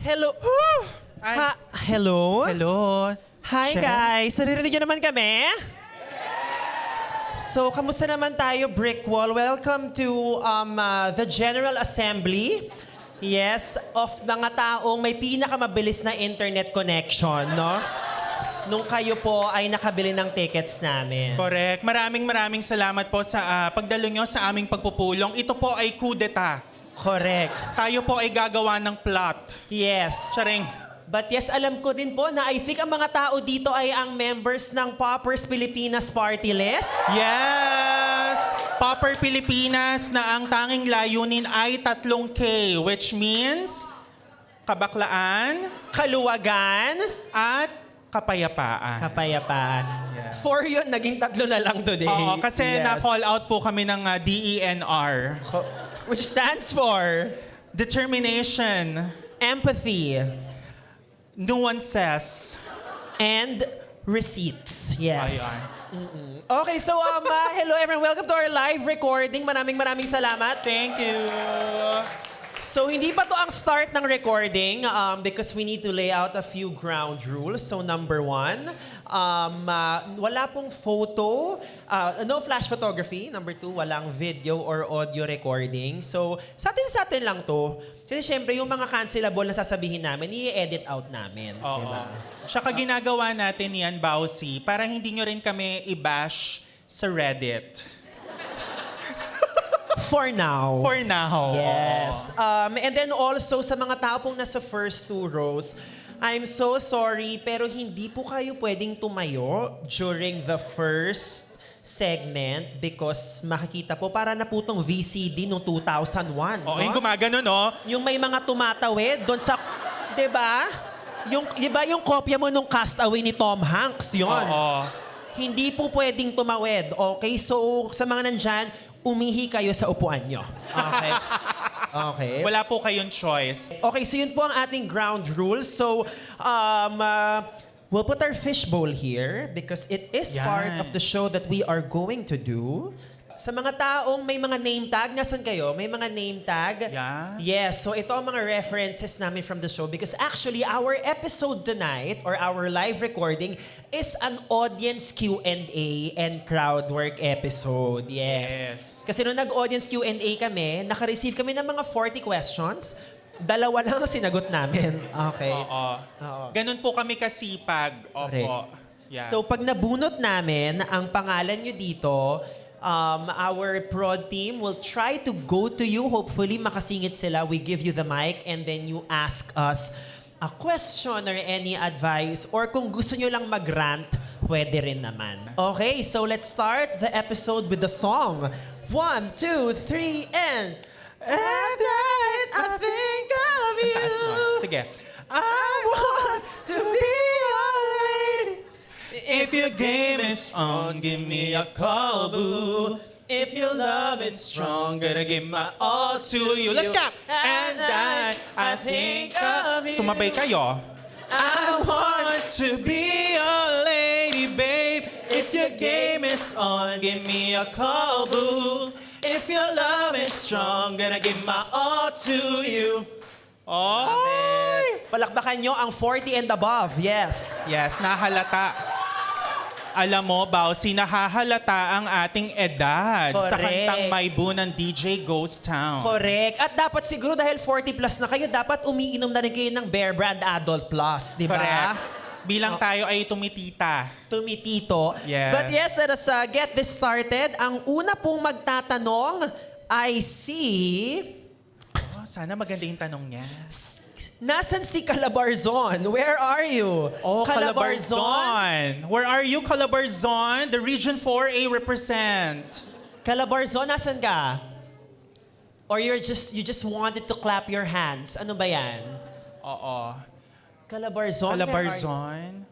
Hello. Ay. Hello? Hello. Hi Chef? guys. Naririnig niyo naman kami? So, kamusta naman tayo, Brick Wall? Welcome to the General Assembly. Yes, of mga taong may pinakamabilis na internet connection, no? Nung kayo po ay nakabili ng tickets namin. Correct. Maraming salamat po sa pagdalo nyo sa aming pagpupulong. Ito po ay coup d'etat. Correct. Tayo po ay gagawa ng plot. Yes. Charing. But yes, alam ko din po na I think ang mga tao dito ay ang members ng Poppers Pilipinas Party List. Yes! Popper Pilipinas na ang tanging layunin ay 3K, which means kabaklaan Kaluwagan, at kapayapaan. kapayapaan. Yeah. 4 yun, naging 3 na lang today. Oo, kasi Yes. na-call out po kami ng DENR. Which stands for Determination. empathy Nuances. and receipts. Yes. Ayan. Okay, so hello everyone. Welcome to our live recording. Maraming salamat. Thank you. So, hindi pa to ang start ng recording because we need to lay out a few ground rules. So, number 1, wala pong photo, no flash photography. Number 2, walang video or audio recording. So, sa atin lang to. Kasi syempre, yung mga cancelable na sasabihin namin, i-edit out namin. Oo. Diba? Tsaka ginagawa natin yan, Bausi, para hindi nyo rin kami i-bash sa Reddit. For now. For now. Yes. And then also, sa mga tao pong nasa first 2 rows, I'm so sorry, pero hindi po kayo pwedeng tumayo during the first segment because makikita po, para na po tong VCD noong 2001. Oo, no? yung gumagano, no? Yung may mga tumatawid doon sa... 'Di ba? Yung kopya mo nung Castaway ni Tom Hanks, yon. Oo. Hindi po pwedeng tumawid. Okay? So, sa mga nandyan, umihi kayo sa upuan nyo. Okay? Okay. Wala po kayong choice. Okay, so yun po ang ating ground rules. So, we'll put our fishbowl here because it is Yan. part of the show that we are going to do. Sa mga taong may mga name tag, nasan kayo? May mga name tag? Yeah. Yes, so ito ang mga references namin from the show because actually our episode tonight or our live recording is an audience Q&A and crowd work episode. Yes. Kasi nung nag-audience Q&A kami, naka-receive kami ng mga 40 questions. 2 lang ang sinagot namin. Okay. Oo. Oo. Ganun po kami kasipag. Opo. Correct. Yeah. So pag nabunot namin ang pangalan nyo dito, our prod team will try to go to you. Hopefully, makasingit sila. We give you the mic and then you ask us a question or any advice. Or kung gusto nyo lang mag-rant, pwede rin naman. Okay, so let's start the episode with the song. 1, 2, 3, and... And then I think of you. Taas nun. Sige. I want to be your lady. If your game is on, give me a call, boo. If your love is strong, gonna give my all to you. Let's go! And I think of you. Sumabay kayo. I want to be your lady, babe. If your game is on, give me a call, boo. If your love is strong, gonna give my all to you. Oh! Palakpakan nyo ang 40 and above. Yes. Yes, nahalata. Alam mo, Bausi, nahahalata ang ating edad sa Correct. kantang May Boo ng DJ Ghost Town. Correct. At dapat siguro dahil 40 plus na kayo, dapat umiinom na rin kayo ng Bear Brand Adult Plus. Di ba? Correct. Bilang tayo ay tumitita. Tumitito. Yes. But yes, let us get this started. Ang una pong magtatanong ay si... Oh, sana maganda yung tanong niya. Nasaan si Calabarzon? Where are you? Oh, Calabarzon. Where are you, Calabarzon? The Region 4A represent. Calabarzon, nasan ka? Or you just wanted to clap your hands? Ano ba yan? Oo. Calabarzon? Calabarzon.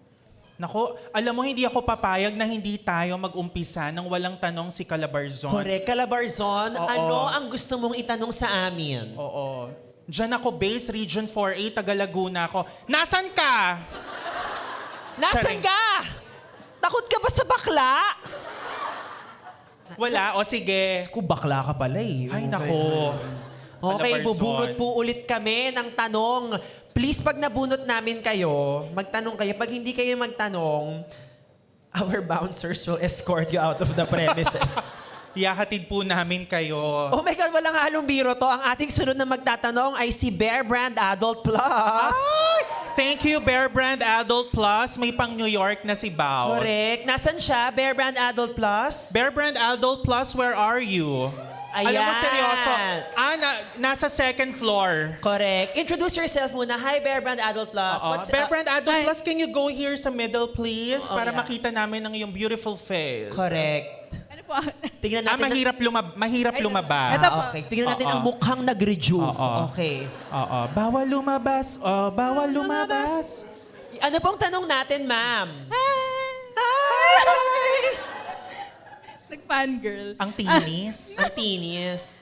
Nako, alam mo, hindi ako papayag na hindi tayo mag-umpisa nang walang tanong si Calabarzon. Correct. Calabarzon, Oo. ano ang gusto mong itanong sa amin? Oo. Diyan ako base, Region 4A, Taga Laguna ako. Nasaan ka? Nasaan ka? Takot ka ba sa bakla? Wala? O sige. Ko bakla ka pala eh. Ay, nako. Okay, Calabarzon. bubunot po ulit kami ng tanong Please, pag nabunot namin kayo, magtanong kayo. Pag hindi kayo magtanong, our bouncers will escort you out of the premises. Ihahatid po namin kayo. Oh my God, walang halong biro to. Ang ating sunod na magtatanong ay si Bear Brand Adult Plus. Ay! Thank you, Bear Brand Adult Plus. May pang New York na si Bao. Correct. Nasaan siya, Bear Brand Adult Plus? Bear Brand Adult Plus, where are you? Ayan. Alam mo, seryoso. Nasa second floor. Correct. Introduce yourself muna. Hi, Bear Brand Adult Plus. Oo. Bear Brand Adult Hi. Plus, can you go here sa middle, please? Oh, para yeah. makita namin ang iyong beautiful face. Correct. Ano po? Tingnan natin. Mahirap lumabas. Ito po. Okay. Tingnan natin Oo. ang mukhang nag-rejuve. Oo. Okay. Oo. Bawal lumabas. Oh, bawal lumabas. Ano pong tanong natin, ma'am? Nag-fangirl. Ang tinis. Ang tinis.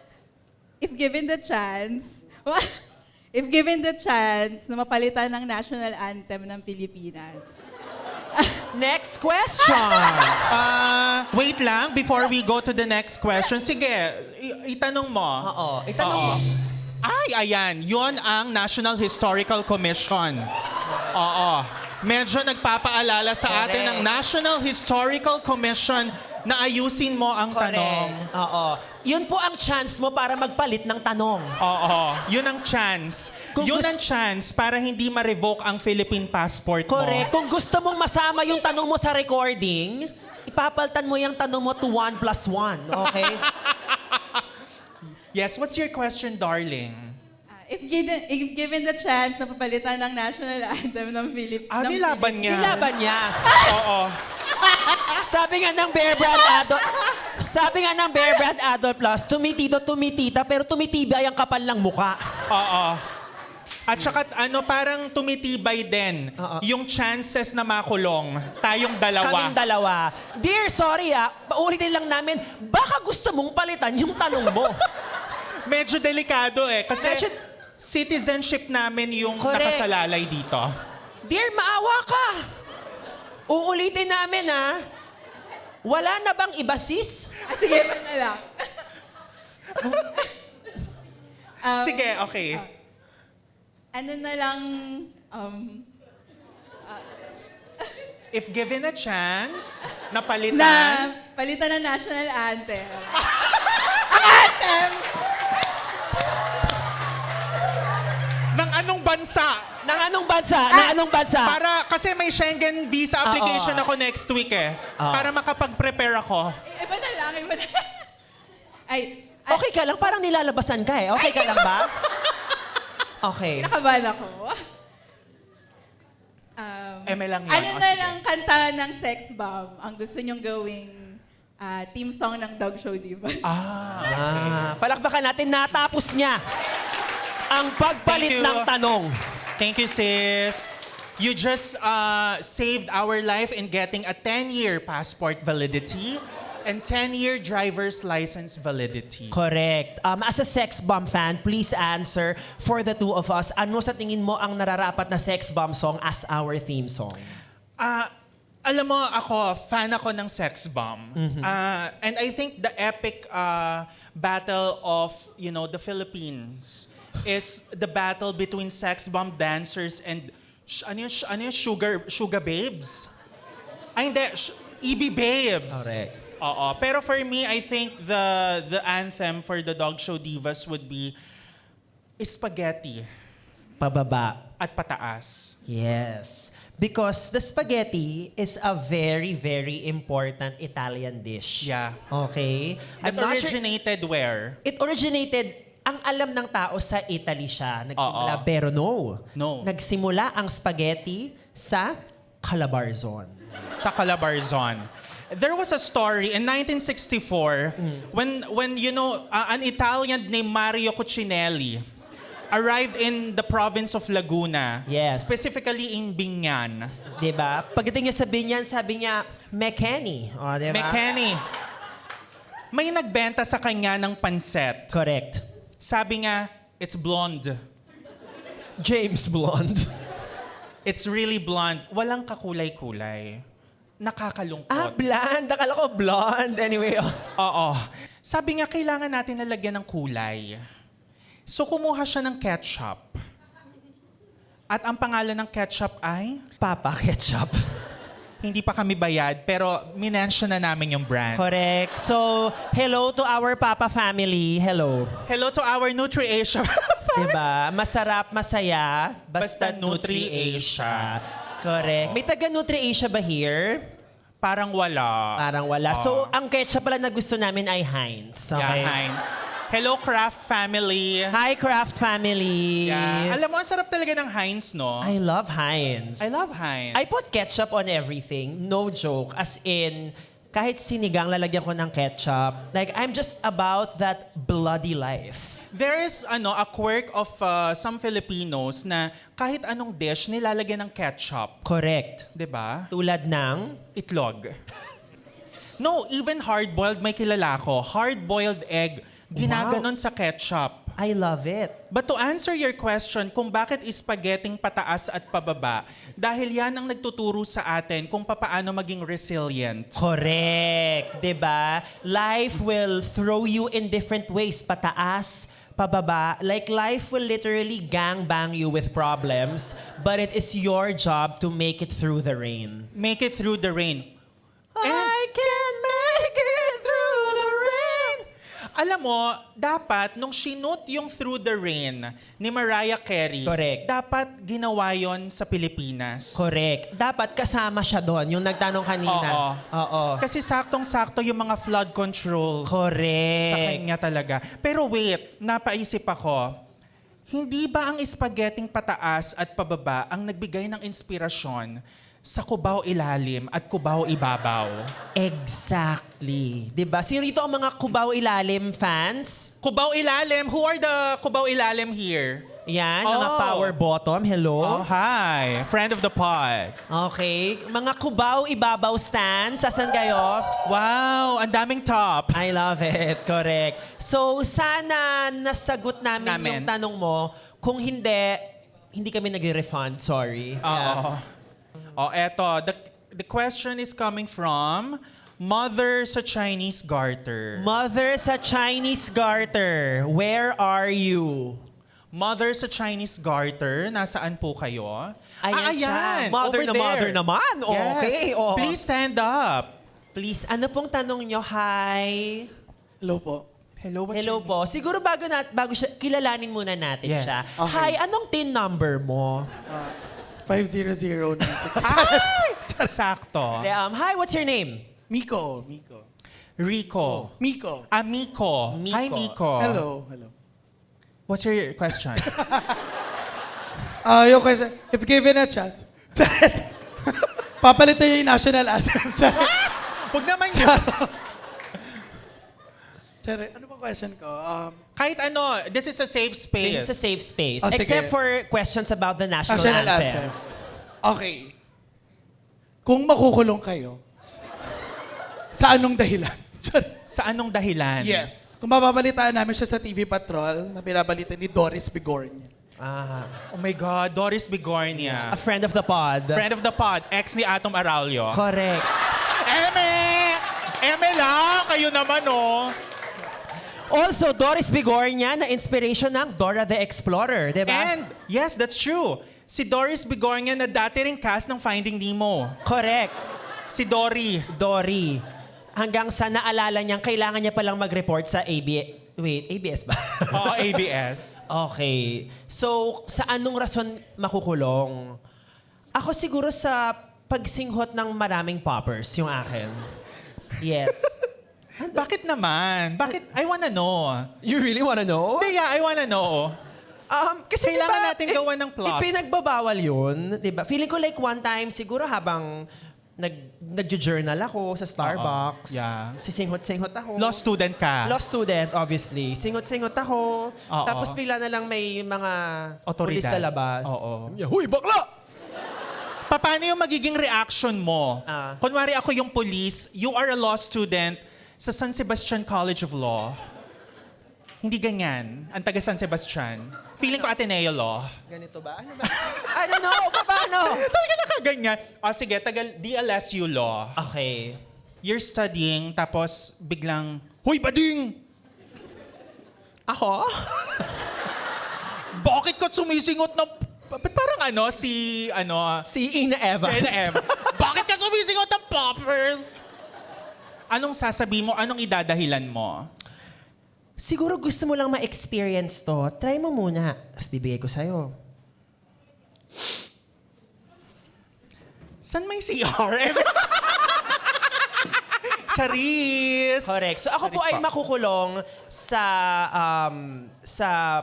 If given the chance, na mapalitan ng national anthem ng Pilipinas. Next question. Wait lang, before we go to the next question. Sige, itanong mo. Oo. Itanong Oo. mo. Ay, ayan. Yon ang National Historical Commission. Oo. Medyo nagpapaalala sa atin ng Correct. National Historical Commission na ayusin mo ang tanong. Correct. Oo. Yun po ang chance mo para magpalit ng tanong. Oo. Yun ang chance. Kung Yun gusto- ang chance para hindi ma-revoke ang Philippine passport mo. Correct. Kung gusto mong masama yung tanong mo sa recording, ipapalitan mo yung tanong mo to 1 plus 1. Okay? Yes, what's your question, darling? If given the chance na papalitan ng national anthem ng Philippines. Nilaban niya. Nilaban niya. Oo. Sabi nga ng Bear Brand Adult Plus, tumitita, pero tumitibay ang kapal ng muka. Oo. At saka parang tumitibay din Oo. yung chances na makulong. Tayong dalawa. Kaming dalawa. Dear, sorry paulitin lang namin, baka gusto mong palitan yung tanong mo. Medyo delikado kasi Medyo- citizenship namin yung Correct. nakasalalay dito. Dear, maawa ka. Uulitin namin wala na bang iba, sis? Sige, pa na lang. Sige, okay. Ano na lang, If given a chance, napalitan, na palitan ng national anthem. Ang anthem! ng anong bansa? Nang anong bansa? Nang anong bansa? Para, kasi may Schengen visa application ako next week Para makapag-prepare ako. Iba na lang. Ay, Okay ka lang, parang nilalabasan ka Okay ka lang ba? Okay. nakabahan ako. Eme lang yun. Ano O, na sige. lang kanta ng Sex Bomb ang gusto nyong gawing theme song ng Dog Show Divas? Palakpakan natin, natapos niya ang pagpalit Thank you. ng tanong. Thank you, sis. You just saved our life in getting a 10-year passport validity and 10-year driver's license validity. Correct. As a Sex Bomb fan, please answer for the two of us. Ano sa tingin mo ang nararapat na Sex Bomb song as our theme song? Alam mo, fan ako ng Sex Bomb. And I think the epic battle of, the Philippines is the battle between Sex Bomb dancers and Sugar Babes? Ay, hindi. EB Babes. Correct. Oo. Pero for me, I think the anthem for the Dog Show Divas would be Spaghetti Pababa. at Pataas. Yes. Because the spaghetti is a very, very important Italian dish. Yeah. Okay? It originated where? It originated, ang alam ng tao sa Italy siya nagsimula. Oo. Pero no. No. Nagsimula ang spaghetti sa Calabarzon. Sa Calabarzon. There was a story in 1964 when an Italian named Mario Cucinelli arrived in the province of Laguna. Yes. Specifically in Binyan. Diba? Pagdating niya sa Binyan, sabi niya, Mekeni. O, diba? Mekeni. May nagbenta sa kanya ng panset. Correct. Sabi nga, it's blonde. James Blonde. It's really blonde. Walang kakulay-kulay. Nakakalungkot. Blonde. Akala ko blonde. Anyway. Oo. Sabi nga, kailangan natin nalagyan ng kulay. So, kumuha siya ng ketchup. At ang pangalan ng ketchup ay? Papa Ketchup. Hindi pa kami bayad, pero minention na namin yung brand. Correct. So, hello to our Papa family. Hello. Hello to our NutriAsia. Diba? Masarap, masaya, basta Basta NutriAsia. Correct. May taga NutriAsia ba here? Parang wala. Parang wala. So, ang ketchup pala na gusto namin ay Heinz. Okay? Yeah, Heinz. Hello, Kraft family. Hi, Kraft family. Yeah. Alam mo, ang sarap talaga ng Heinz, no? I love Heinz. I love Heinz. I put ketchup on everything. No joke. As in, kahit sinigang, lalagyan ko ng ketchup. Like, I'm just about that bloody life. There is a quirk of some Filipinos na kahit anong dish nilalagyan ng ketchup. Correct. 'Di ba? Tulad ng... Itlog. No, even hard-boiled, may kilala ko. Hard-boiled egg, ginaganon sa ketchup. I love it. But to answer your question kung bakit spaghetting pataas at pababa, dahil yan ang nagtuturo sa atin kung papaano maging resilient. Correct. 'Di ba? Life will throw you in different ways. Pataas, pababa. Like, life will literally gangbang you with problems, but it is your job to make it through the rain. Make it through the rain. I can make it through the rain. Alam mo, dapat nung sinut yung Through the Rain ni Mariah Carey, Correct. dapat ginawa yon sa Pilipinas. Correct. Dapat kasama siya doon, yung nagtanong kanina. Oo. Kasi saktong-sakto yung mga flood control Correct. sa kanya talaga. Pero wait, napaisip ako, hindi ba ang spaghetting pataas at pababa ang nagbigay ng inspirasyon sa Cubao Ilalim at Cubao Ibabaw? Exactly. 'Di ba? Sino rito ang mga Cubao Ilalim fans? Cubao Ilalim, who are the Cubao Ilalim here? Yan, mga power bottom. Hello. Oh, hi. Friend of the pod. Okay. Mga Cubao Ibabaw stands. Asan kayo? Wow, ang daming top. I love it. Correct. So, sana nasagot namin yung tanong mo. Kung hindi kami nag-refund. Sorry. Oo. Oh, eto. The question is coming from Mother sa Chinese Garter. Mother sa Chinese Garter, where are you? Mother sa Chinese Garter, nasaan po kayo? Ayan siya. Ayan. Mother over na there. mother naman. Okay. Yes. Oh. Please stand up. Please, ano pong tanong nyo? Hi. Hello po. Hello, what's Hello your po. Siguro bago siya, kilalanin muna natin Yes. siya. Okay. Hi, anong TIN number mo? 50096. name? Sakto. Hi, what's your name? Miko. Rico. Miko. Miko. Miko. Hi, Miko. Hello. What's your question? Yung question, if given a chance, papalitan niyo yung national anthem. Huwag naman yun. Sorry, ano ba question ko? Kahit ano, this is a safe space. This is a safe space. Oh, sige. Except for questions about the national, National anthem. anthem. Okay. Kung makukulong kayo, sa anong dahilan? Sa anong dahilan? Yes. Kung mababalitaan namin siya sa TV Patrol, na pinabalitan ni Doris Bigornia. Oh my God, Doris Bigornia. A friend of the pod. Friend of the pod, ex ni Atom Araulio. Correct. Eme lang! Kayo naman, oh. Also, Doris Bigornia na inspiration ng Dora the Explorer, di ba? And, yes, that's true. Si Doris Bigornia na dati ring cast ng Finding Nemo. Correct. Si Dory. Dory. Hanggang sa naalala niyang kailangan niya palang mag-report sa ABS. Wait, ABS ba? Oo, ABS. Okay. So, sa anong rason makukulong? Ako siguro sa pagsinghot ng maraming poppers, yung akin. Yes. Bakit naman? Bakit? I wanna know. You really wanna know? Yeah, I wanna know. Kasi Kailangan diba, natin gawan ng plot. Ipinagbabawal yun. Diba? Feeling ko like one time, siguro habang nag-journal ako sa Starbucks. Yeah. Sisinghot-singhot ako. Law student ka. Law student, obviously. Singot-singot ako. Oo. Tapos bigla na lang may mga pulis Otoridad. sa labas. Oo. Huy, bakla! Paano yung magiging reaction mo? Ah. Kunwari ako yung police, you are a law student sa San Sebastian College of Law. Hindi ganyan. Ang taga San Sebastian. Feeling ko Ateneo Law. Ganito ba? Ano ba? I don't know. Paano? Talaga nakaganyan. O sige, taga DLSU Law. Okay. You're studying, tapos biglang, Hoy, bading! Ako? Bakit ka sumisingot ng Ba't parang Si Ina Evans. Bakit ka sumisigaw ng poppers? Anong sasabihin mo? Anong idadahilan mo? Siguro gusto mo lang ma-experience to. Try mo muna. Tapos bibigay ko sa'yo. Saan may CR? Charis! Correct. So ako po ay makukulong sa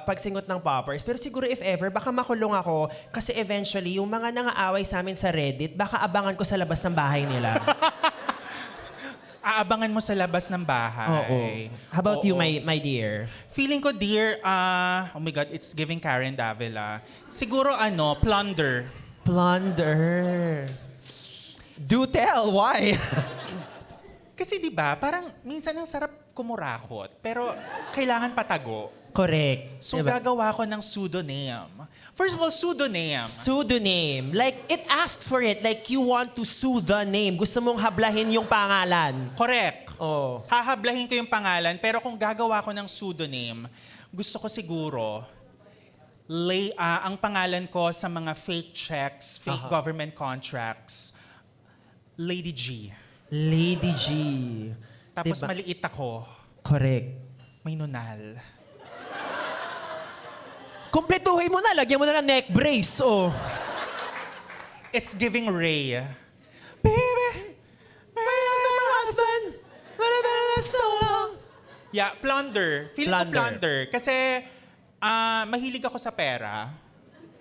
pagsingot ng poppers. Pero siguro if ever, baka makulong ako kasi eventually, yung mga nangaaway sa amin sa Reddit, baka abangan ko sa labas ng bahay nila. Aabangan mo sa labas ng bahay. Oo. How about you, Oo. my dear? Feeling ko, dear, oh my God, it's giving Karen Davila. Siguro, plunder. Plunder. Do tell, why? Kasi di ba parang minsan ang sarap kumurakot, pero kailangan patago. Correct. So Diba? gagawa ko ng pseudonym. First of all, pseudonym. Pseudonym. Like, it asks for it. Like, you want to sue the name. Gusto mong hablahin yung pangalan. Correct. Oh. Hahablahin ko yung pangalan, pero kung gagawa ko ng pseudonym, gusto ko siguro ang pangalan ko sa mga fake checks, fake government contracts, Lady G. Lady G. Tapos Diba? maliit ako, Correct. may nunal. Kompletuhin mo na. Lagyan mo na ng neck brace. Oh. It's giving Ray. Baby, My husband. So long. yeah, plunder. Feeling ko plunder. Kasi mahilig ako sa pera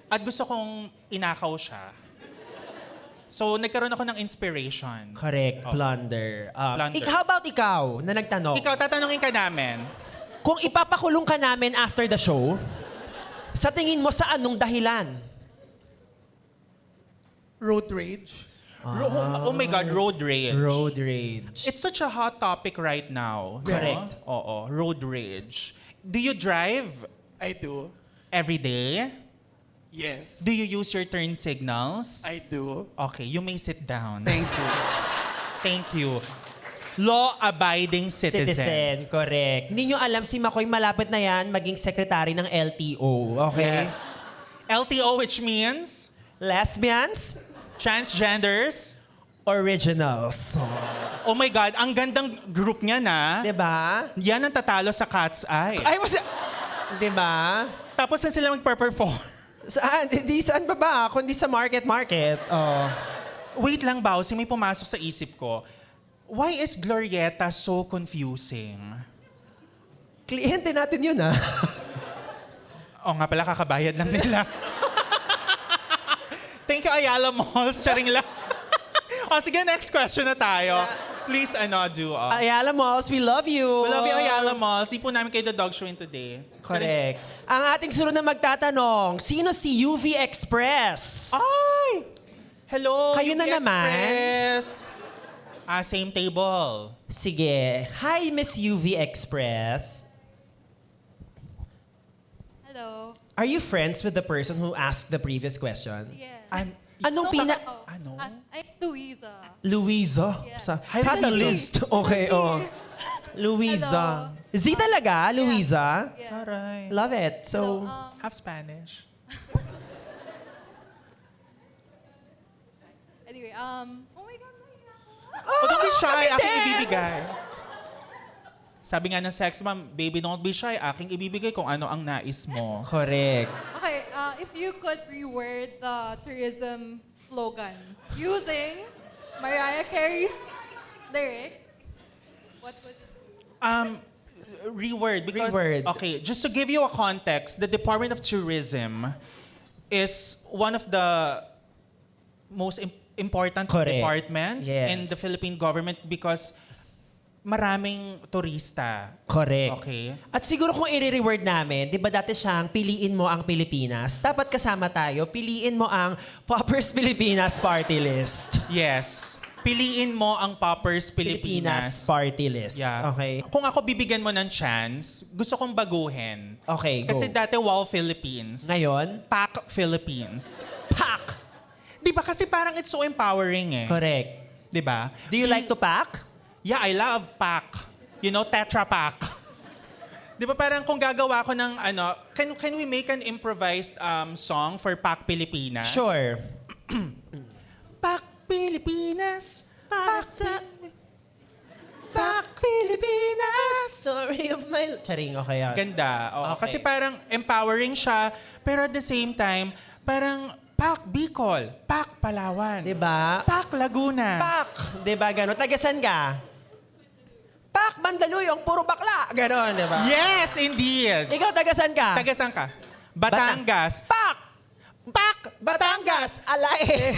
at gusto kong inakaw siya. So, nagkaroon ako ng inspiration. Correct. Oh. Plunder. Plunder. How about ikaw na nagtanong? Ikaw, tatanungin ka namin. Kung ipapakulong ka namin after the show, sa tingin mo sa anong dahilan? Road rage. Oh my God, road rage. Road rage. It's such a hot topic right now. Correct. No? Oo, road rage. Do you drive I do. every day? Yes. Do you use your turn signals? I do. Okay, you may sit down. Thank you. Thank you. Law-abiding citizen. Correct. Hindi nyo alam si Makoy malapit na yan maging secretary ng LTO. Okay? Yes. LTO, which means Lesbians, transgenders. originals. Oh my God, ang gandang group niya na. Diba? Yan ang tatalo sa Cat's Eye. Ay, diba? Tapos na sila magpa-perform. Saan? Hindi saan ba ba? Kundi sa market. Oh. Wait lang, Bawsi, may pumasok sa isip ko. Why is Glorieta so confusing? Kliyente natin yun, ah. O nga pala, kakabayad lang nila. Thank you, Ayala Malls. Charing lang. O sige, next question na tayo. Please, do. Ayala Malls, we love you. We love you, Ayala Malls. Di po namin kayo the dog showing today. Correct. Ang ating sunod na magtatanong, sino si UV Express? Ay! Hello, Kayo na UV naman. Express. Same table. Sige. Hi, Miss UV Express. Hello. Are you friends with the person who asked the previous question? Yeah. Anong Ano? I'm Louisa. Louisa? Yeah. Sa Hi, catalyst. Okay, oh. Louisa. Z talaga, Louisa? Yeah. Taray. Love it. So, Half Spanish. Anyway, oh my God, Oh, don't be shy. Aking ibibigay. Sabi nga ng sex ma'am, baby, don't be shy. Aking ibibigay kung ano ang nais mo. correct. Okay, if you could reword the tourism slogan using Mariah Carey's lyric, what would Reword. Because, Reword. Okay, just to give you a context, the Department of Tourism is one of the most important Correct. departments in Yes. the Philippine government because maraming turista. Correct. Okay. At siguro kung i-reward namin, di ba dati siyang piliin mo ang Pilipinas, dapat kasama tayo, piliin mo ang Poppers Pilipinas Party List. Yes. Piliin mo ang Poppers Pilipinas. Party List. Yeah. Okay. Kung ako bibigyan mo ng chance, gusto kong baguhin. Okay, go. Kasi dati Wow Philippines. Ngayon, Pack Philippines. pack! Di ba? Kasi parang it's so empowering eh. Correct. Di ba? Do you like to pack? Yeah, I love pack. You know, Tetra Pak. Di ba parang kung gagawa ko ng ano, can we make an improvised song for Pac Pilipinas? Sure. Pac Pilipinas, Para sa Pac Pilipinas, story of my... Charing, okay yan. Ganda. Oo. Okay. Kasi parang empowering siya, pero at the same time, parang Pac Bicol, Pac Palawan, Diba? Pac Laguna. Pac! Diba gano'n? Tagasan ka? Pac, Mandaluyong, puro bakla! Gano'n, diba? Yes, indeed. Ikaw, tagasan ka? Tagasan ka? Batangas. Pac! Pac! Batangas! Alay!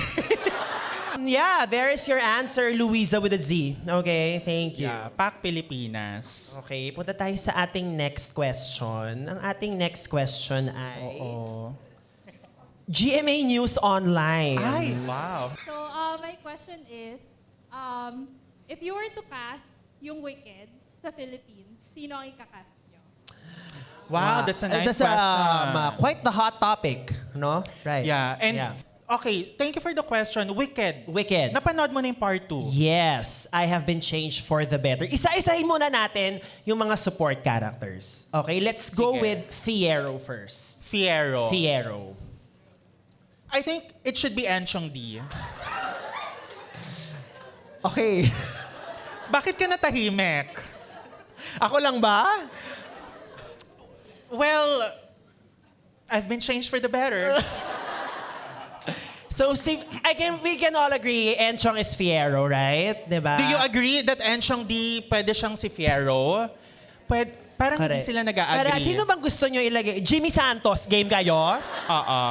Yeah, there is your answer, Luisa with a Z. Okay, thank you. Yeah, Pac Pilipinas. Okay, punta tayo sa ating next question. Ang ating next question ay... Oo. GMA News Online. Ay, wow. So, my question is, if you were to cast yung Wicked sa Philippines, sino ang ikakast nyo? Wow, that's a nice This is question. quite the hot topic, no? Right. Yeah, and Yeah. okay, thank you for the question. Wicked. Wicked. Napanood mo na yung part 2? Yes, I have been changed for the better. Isa-isahin muna natin yung mga support characters. Okay, let's go Sige. with Fierro first. Fiero. Fierro. I think it should be Enchong D. Okay. Bakit ka natahimik? Ako lang ba? Well, I've been changed for the better. So, we can all agree, Enchong is Fierro, right? Diba? Do you agree that Enchong D pwede siyang si Fiero? Parang hindi Correct. sila Pero nag-agree. sino bang gusto nyo ilagay? Jimmy Santos, game kayo? Oo.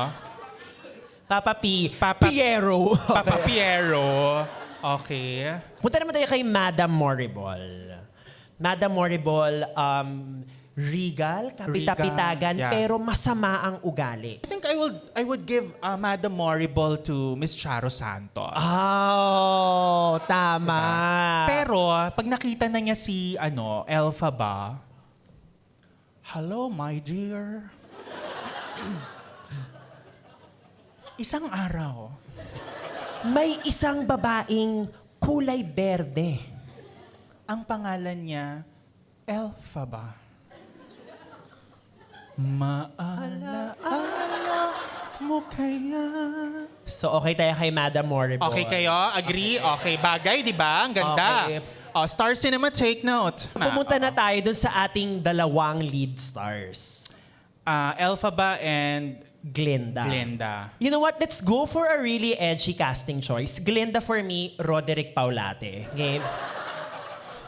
Papa P. Papa- Piero. Papa Piero. Okay. Punta naman tayo kay Madam Moribol. Madam Moribol, regal, kapita-pitagan, yeah. pero masama ang ugali. I think I would give Madam Moribol to Miss Charo Santos. Oh, tama. Pero pag nakita na niya si Elpha ba? Hello, my dear. Isang araw, May isang babaeng kulay berde. ang pangalan niya, Elpha ba? Maalaala mo kaya? So, okay tayo kay Madam Moribol. Okay kayo? Agree? Okay. Bagay, di ba? Ang ganda. Okay. Star Cinema, take note. Pumunta na tayo dun sa ating dalawang lead stars. Elpha ba and Glinda. Glenda. You know what? Let's go for a really edgy casting choice. Glinda for me, Roderick Paulate. Okay?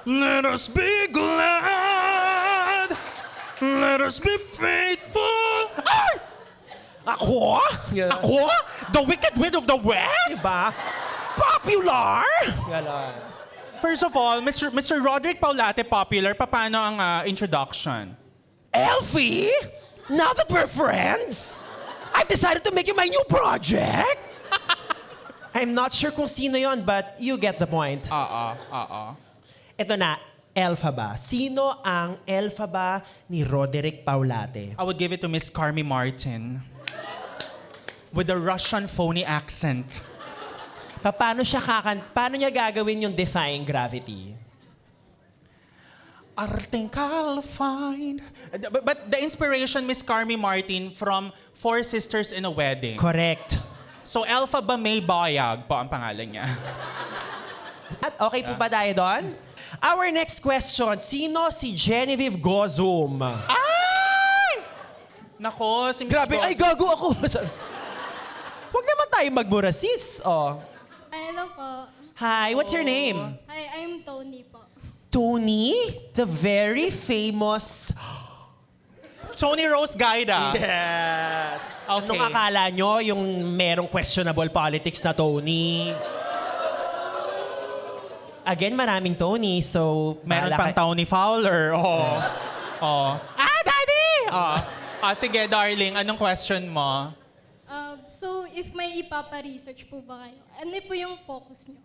Let us be glad. Let us be faithful. Ay! Ako? Ako? The Wicked Witch of the West? Diba? Popular? First of all, Mr. Roderick Paulate, popular. Paano ang introduction? Elfie? Now that we're friends, I've decided to make you my new project. I'm not sure kung sino yon, but you get the point. Oo. Ito na, Elpha ba? Sino ang Elpha ba ni Roderick Paulate? I would give it to Miss Carmi Martin. With a Russian phony accent. Paano niya gagawin yung Defying Gravity? Arting find. But the inspiration, Miss Carmi Martin, from Four Sisters in a Wedding. Correct. So, Elpha ba May Bayag po ang pangalan niya? At okay po ba tayo doon? Our next question, sino si Genevieve Gozum? Ay! Nako, si Miss Grabe, ay gago ako. Huwag naman tayo magmura, sis. Oh. Hello po. Hi, what's your name? Hi, I'm Tony po. Tony? The very famous... Tony Rose Gaida. Yes. Okay. Anong akala nyo yung merong questionable politics na Tony? Again, maraming Tony, so... Meron bahala pang ka- Tony Fowler. Oh. Daddy! Sige, darling. Anong question mo? So, if may ipapa-research po ba kayo, ano po yung focus nyo?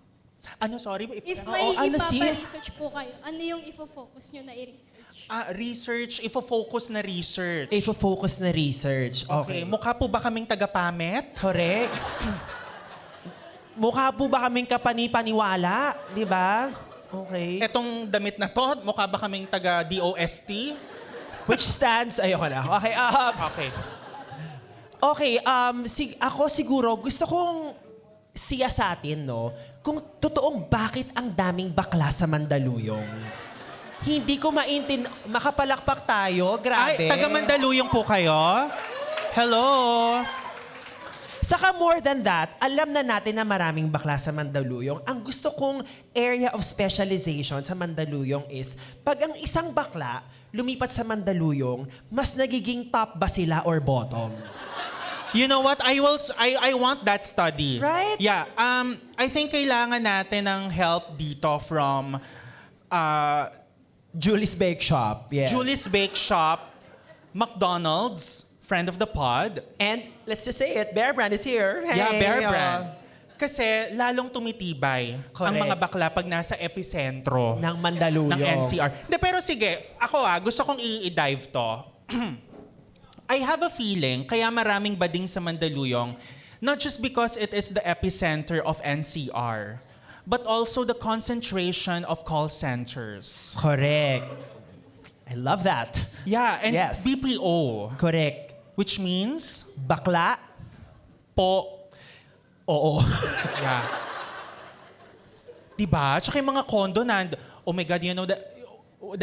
Ano, sorry? If Oo, may ano, sis? ipapa-research po kayo, ano yung ifo-focus nyo na i-research? Research. Ifo-focus na research. Ifo-focus na research. Okay. Okay. Mukha po ba kaming taga-pamet? Correct. Mukha po ba kaming kapani-paniwala? Di ba? Okay. Etong damit na to, mukha ba kaming taga-DOST? Which stands, ayoko na. Okay, Okay. okay, ako siguro, gusto kong siyasatin, no? Kung totoong bakit ang daming bakla sa Mandaluyong. Hindi ko makapalakpak tayo, grabe. Ay, taga Mandaluyong po kayo? Hello? Saka more than that, alam na natin na maraming bakla sa Mandaluyong. Ang gusto kong area of specialization sa Mandaluyong is, pag ang isang bakla lumipat sa Mandaluyong, mas nagiging top ba sila or bottom? You know what? I want that study. Right? Yeah. I think kailangan natin ng help dito from Julie's Bake Shop. Yeah. Julie's Bake Shop, McDonald's, friend of the pod. And let's just say it, Bear Brand is here. Hey, Yeah, Bear Brand. Kasi lalong tumitibay ang Correct. mga bakla pag nasa episentro Ng Mandaluyong. ng NCR. De, pero sige, ako gusto kong i-dive to. I have a feeling kaya maraming bading sa Mandaluyong, not just because it is the epicenter of NCR, but also the concentration of call centers. Correct. I love that. Yeah, and Yes. BPO, Correct. which means Bakla? po. Oo. Yeah. Diba? Tsaka yung mga condo oh my God, you know, the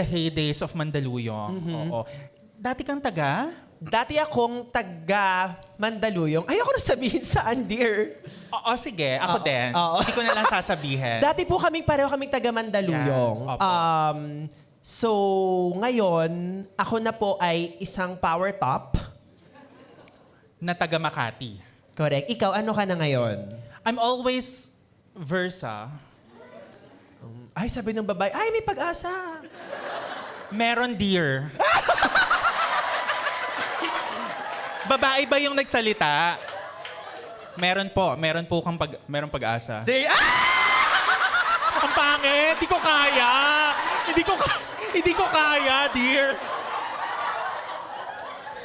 heydays of Mandaluyong. Oo. Dati kang taga? Dati akong taga Mandaluyong. Ayoko na sabihin saan, dear. Oo, sige. Ako Oo. din. Oo. Hindi ko na lang sasabihin. Dati po pareho kaming taga Mandaluyong. Yan. Opo. So, ngayon, ako na po ay isang power top. Na taga Makati. Correct. Ikaw, ano ka na ngayon? I'm always Versa. Ay, sabi ng babae, ay, may pag-asa. Meron dear. Babae ba yung nagsalita? Meron po kang meron pag-asa. Say, Ang pangit! Hindi ko kaya! Hindi ko kaya, dear!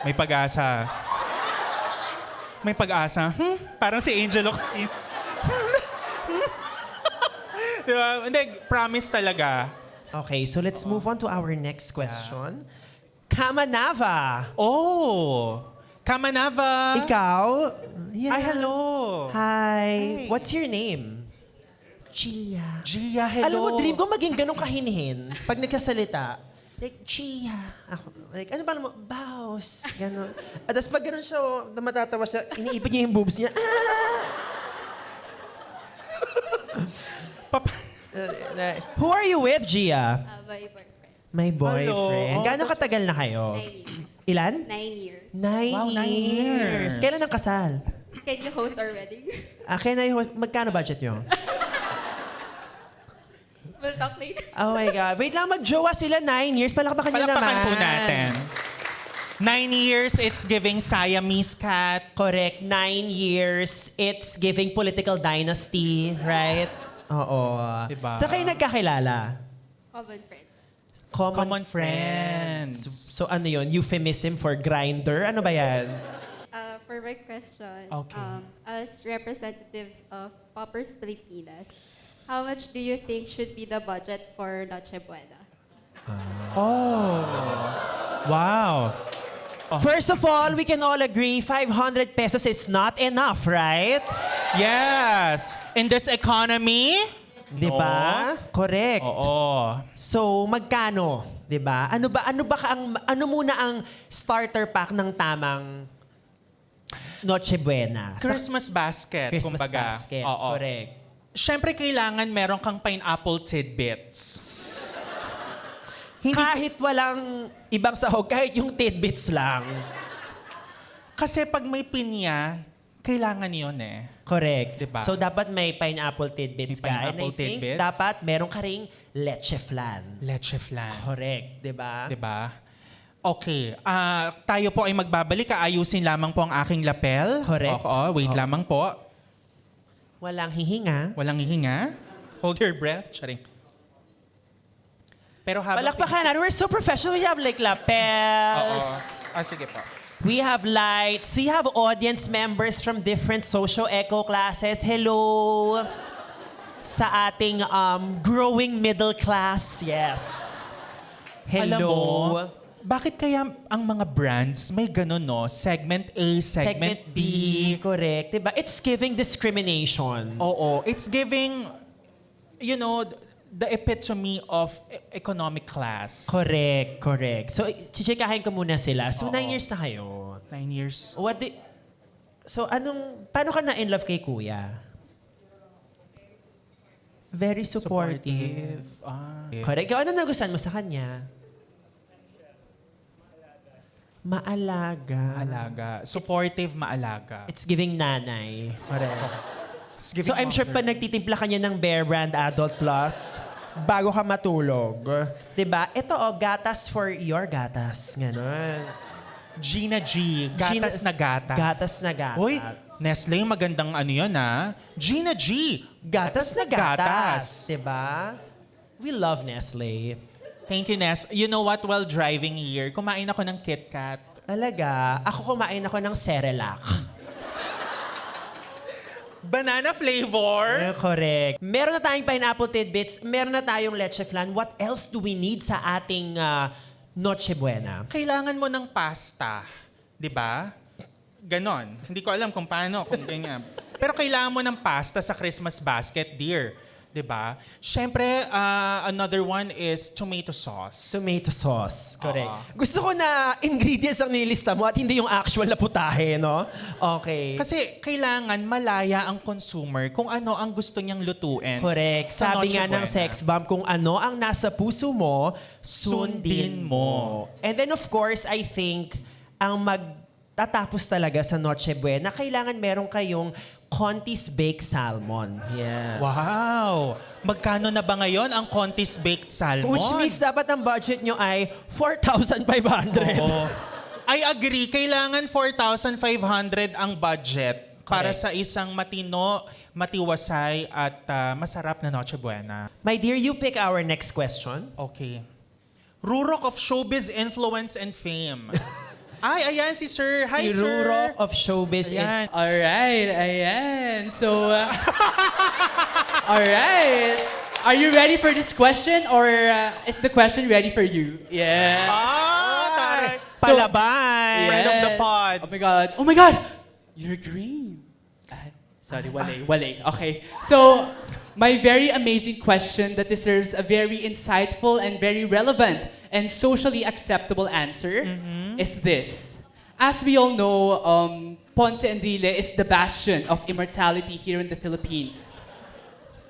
May pag-asa. May pag-asa. Parang si Angel Oxin. Diba? Hindi, promise talaga. Okay, so let's move on to our next question. Kamanava. Oh! Kamanava! Ikaw? Yeah. Ay, hello! Hi. Hi. What's your name? Gia. Gia, hello! Alam mo, dream ko maging ganun kahinhin pag nagkasalita. Like, Gia. Ako, like, ano ba naman? Baus. Ganon. At tapos pag ganun siya, matatawa siya, iniipit niya yung boobs niya. Who are you with, Gia? My boyfriend. My boyfriend. Hello. Gaano katagal na kayo? 9 years. Ilan? 9 years. 9 Wow, 9 years. Kailan ang kasal? Can you host our wedding? Magkano budget nyo? We'll talk later. Oh my God. Wait lang, magjowa sila 9 years. Palakpakan nyo naman. Palakpakan po natin. 9 years, it's giving Siamese cat. Correct. 9 years. It's giving political dynasty, right? Oo. Diba? Saan kayo nagkakilala? Common friend. Common friends. So ano yun? Euphemism for grinder? Ano ba yan? For my question, Okay. as representatives of Poppers Pilipinas, how much do you think should be the budget for Noche Buena? Oh. Wow. First of all, we can all agree 500 pesos is not enough, right? Yes. In this economy? Di ba? Correct. Oo. So, magkano? 'Di ba? Ano muna ang starter pack ng tamang Noche Buena? Christmas basket, Christmas kumbaga. basket. Oo. Correct. Siyempre, kailangan meron kang pineapple tidbits. Kahit walang ibang sahog, kahit yung tidbits lang. Kasi pag may pinya, kailangan yun eh. Correct. Diba? So, dapat may pineapple tidbits May ka. pineapple And I think tidbits. dapat meron ka ring leche flan. Leche flan. Correct. Diba? Diba? Okay. Tayo po ay magbabalik. Aayusin lamang po ang aking lapel. Correct. Oo, wait lamang po. Walang hihinga. Walang hihinga. Hold your breath. Charing. Pero habang... Palakpakan natin. We're so professional. We have like Oo. lapels. Sige po. We have lights. We have audience members from different socio-eco classes. Hello sa ating growing middle class. Yes. Alam mo, Hello. bakit kaya ang mga brands may ganun, no? Segment A, segment B. Correct. Diba? It's giving discrimination. Oo, it's giving, you know, the epitome of economic class. Correct. So, chichikahin ko muna sila. So, Oo. 9 years na kayo. 9 years. Paano ka na in love kay Kuya? Very supportive. Correct. Ikaw, ano nagustuhan mo sa kanya? Maalaga. Maalaga. Supportive, maalaga. It's giving nanay. Correct. It's giving So I'm sure mother. pa nagtitimpla ka niya ng Bear Brand Adult Plus bago ka matulog. 'Di ba? Ito gatas for your gatas. Ganon. Gina G. Gatas na gatas. Gatas na gatas. Uy, Nestle, magandang ano yun, ha? Gina G. Gatas na gatas. 'Di ba? We love Nestle. Thank you, Nes. You know what? While driving here, kumain ako ng Kit Kat. Talaga, ako kumain ako ng Cerelac. Banana flavor. Correct. Meron na tayong pineapple tidbits, meron na tayong leche flan. What else do we need sa ating Noche Buena? Kailangan mo ng pasta. Di ba? Ganon. Hindi ko alam kung paano, kung ganyan. Pero kailangan mo ng pasta sa Christmas basket, dear. Di ba? Siyempre, another one is tomato sauce. Tomato sauce. Correct. Oo. Gusto ko na ingredients ang nilista mo at hindi yung actual na putahe, no? Okay. Kasi kailangan malaya ang consumer kung ano ang gusto niyang lutuin. Correct. Sa Sabi Noche nga ng Buena. sex bomb, kung ano ang nasa puso mo, Sundin sundin mo. mo. And then of course, I think, ang magtatapos talaga sa Noche Buena, kailangan meron kayong Conti's Baked Salmon. Yes. Wow! Magkano na ba ngayon ang Conti's Baked Salmon? Which means dapat ang budget nyo ay 4,500. Oo. I agree. Kailangan 4,500 ang budget para Correct. sa isang matino, matiwasay at masarap na Noche Buena. My dear, you pick our next question. Okay. Rurok of showbiz influence and fame. Ay, ayan si Sir. Hi, Si Sir. Rurok of Showbiz. Ayan. Alright, ayan. So, alright. Are you ready for this question or is the question ready for you? Yeah. Taray. So- Palabay. Friend of the Yes. pod. Oh my God. Oh my God! You're green. Sorry, wale. Okay. So, my very amazing question that deserves a very insightful and very relevant and socially acceptable answer is this. As we all know, Ponce Enrile is the bastion of immortality here in the Philippines.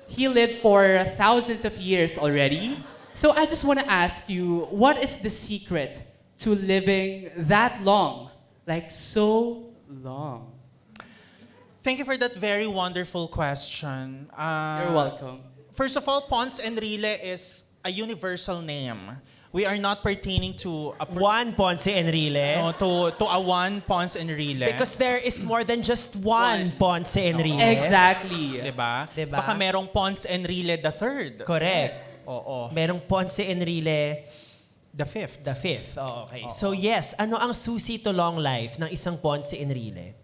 He lived for thousands of years already. So I just want to ask you, what is the secret to living that long? Like so long. Thank you for that very wonderful question. You're welcome. First of all, Ponce Enrile is a universal name. We are not pertaining to a One Ponce Enrile. no, to a one Ponce Enrile. Because there is more than just one Ponce Enrile. Exactly. Diba? Diba? Baka merong Ponce Enrile the third. Correct. Oo. Merong Ponce Enrile The fifth. the fifth. Oh, okay. So yes, ano ang susi to long life ng isang Ponce Enrile?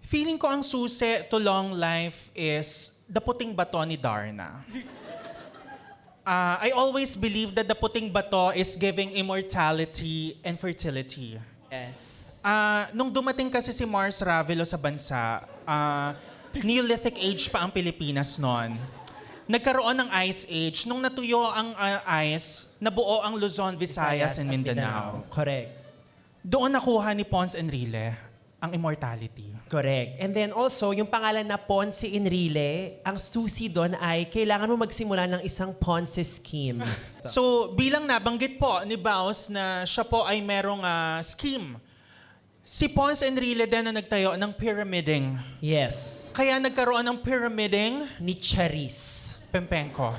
Feeling ko ang susi to long life is the puting bato ni Darna. I always believe that the puting bato is giving immortality and fertility. Yes. Nung dumating kasi si Mars Ravelo sa bansa, Neolithic age pa ang Pilipinas noon. Nagkaroon ng Ice Age. Nung natuyo ang ice, nabuo ang Luzon, Visayas, and Mindanao. Correct. Doon nakuha ni Ponce Enrile ang immortality. Correct. And then also, yung pangalan na Ponce Enrile, ang susi doon ay kailangan mo magsimula ng isang Ponce scheme. So, bilang nabanggit po ni Baus na siya po ay merong scheme. Si Ponce Enrile din na nagtayo ng pyramiding. Yes. Kaya nagkaroon ng pyramiding Ni Charis. Pempenko.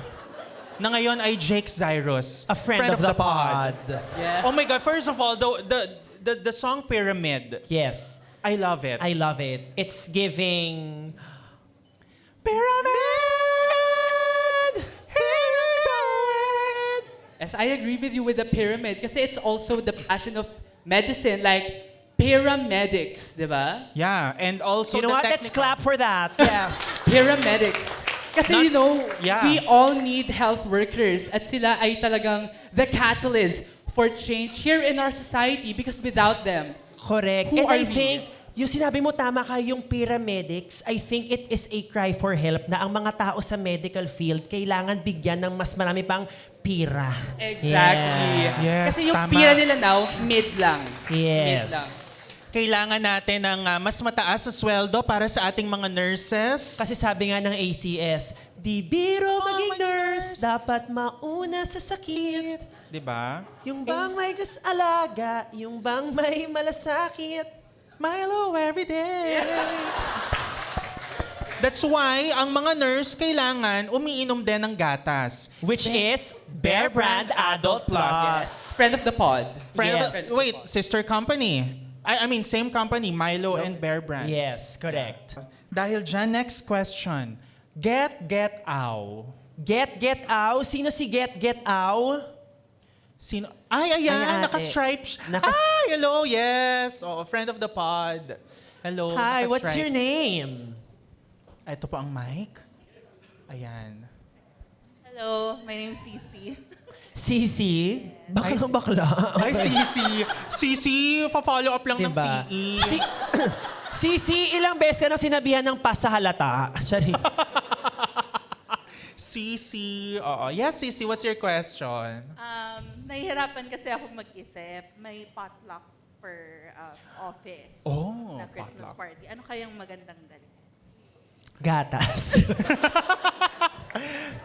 Na ngayon ay Jake Zyrus. A friend of the pod. Yeah. Oh my God, first of all, the song Pyramid, Yes. I love it. I love it. It's giving... Pyramid! Pyramid! Yes, I agree with you with the pyramid kasi it's also the passion of medicine, like paramedics, di ba? Yeah, and also You know the what? Let's technical- clap for that. Yes. Paramedics. Kasi Not- you know, yeah. we all need health workers at sila ay talagang the catalyst for change here in our society because without them, Correct. Who And are I we? think, yung sinabi mo tama ka, yung paramedics, I think it is a cry for help na ang mga tao sa medical field kailangan bigyan ng mas marami pang pira. exactly. Yeah. Yes, Kasi yung tama. pira nila now, mid lang. Mid lang. Yes. Kailangan natin ng mas mataas na sweldo para sa ating mga nurses. Kasi sabi nga ng ACS, di biro maging nurse, dapat mauna sa sakit. Di ba? Yung bang may just alaga, yung bang may malasakit. Milo every day. That's why ang mga nurse kailangan umiinom din ng gatas. Which is Bear Brand Adult Plus. Friend of the pod. Wait, sister company. I mean, same company, Milo and Bear Brand. Yes, correct. Dahil dyan, next question. Get Ow. Get Out. Sino si Get Out? Sino? Ay, ayan, Ay, ate. naka-stripes. Naka- Ay, hello, yes. Oh, friend of the pod. Hello, Hi, what's naka-stripes. your name? Ito po ang mic. Ayan. Hello, my name is Cici. Sisi? Ay, Baklang bakla. Ay, Sisi. Sisi, pa-follow up lang ng Diba? CE. Sisi, ilang beses ka nang sinabihan ng pasahalata? Sorry. Sisi. Oo. Yes, Sisi, what's your question? Nahihirapan kasi ako mag-isip. May potluck for office Oh, na Christmas potluck. party. Ano kayang magandang dali? Gatas.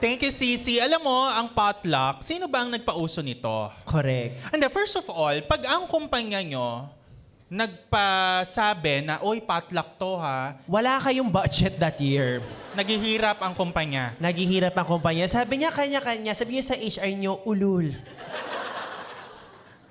Thank you, Sisi. Alam mo, ang potluck, sino ba ang nagpauso nito? Correct. And first of all, pag ang kumpanya nyo nagpasabi na, oy, potluck to ha, Wala kayong budget that year. naghihirap ang kumpanya. Naghihirap ang kumpanya. Sabi niya kanya-kanya, sabi niya sa HR niyo, ulul.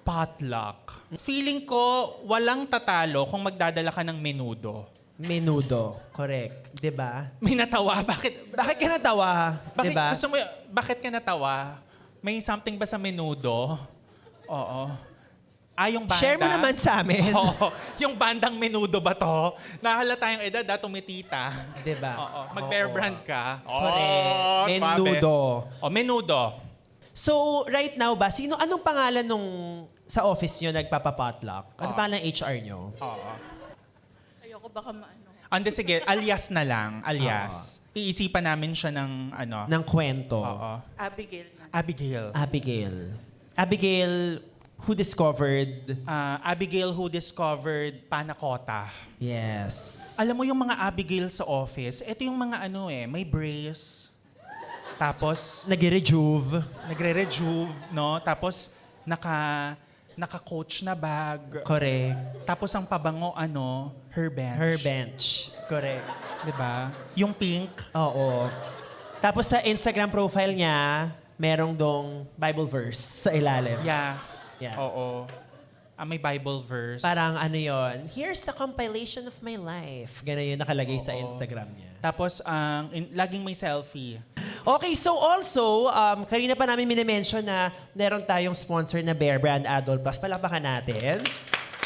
Potluck. Feeling ko, walang tatalo kung magdadala ka ng menudo. Menudo. Correct. 'Di ba? May natawa. Bakit? Bakit ka natawa? Bakit, 'Di ba? gusto mo, bakit ka natawa? May something ba sa menudo? Oo. Yung banda. Share mo naman sa amin. Oo. Yung bandang menudo ba to? Nahalata yung edad, tumitita. 'Di ba? Oo. Mag-bear brand ka. Correct. Oh, Menudo. Menudo. So, right now ba, anong pangalan nung sa office niyo nagpapapotluck? Ano pangalan ng HR niyo? Oo. Ayoko baka maano. Ande, sige, alias na lang. Alias. Iisipan namin siya ng ano. Ng kwento. Oo. Abigail na. Abigail. Abigail, who discovered... Abigail who discovered panakota. Yes. Alam mo yung mga Abigail sa office, ito yung mga may brace. Tapos, Nag-rejuve. nagre-rejuve, no? Tapos, naka-coach na bag. Correct. Tapos, ang pabango, her bench. Her bench. Correct. Diba? Yung pink. Oo. Tapos sa Instagram profile niya, merong dong Bible verse sa ilalim. Yeah. Yeah. Oo. May Bible verse. Parang ano yon? Here's a compilation of my life. Ganun yung nakalagay sa Instagram niya. Tapos, laging may selfie. Okay, so also, kanina pa namin minimension na meron tayong sponsor na Bear Brand Adult Plus. Palakpakan natin.